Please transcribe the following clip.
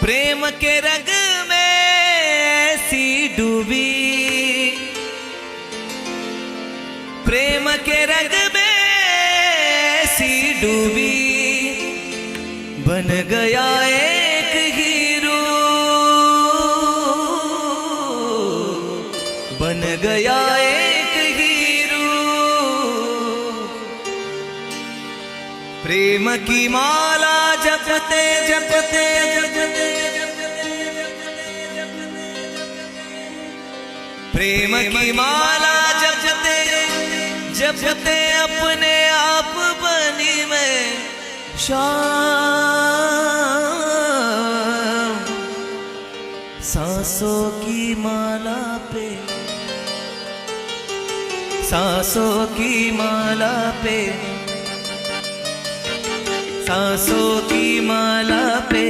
प्रेम के रंग में ऐसी डूबी, प्रेम के रंग में ऐसी डूबी, बन गया एक हीरो, बन गया एक हीरो। प्रेम की माला जपते जपते जपते, प्रेम की माला जपते जपते अपने आप बनी मैं शाम। सांसों की माला पे, सांसों की माला पे, सांसों की माला पे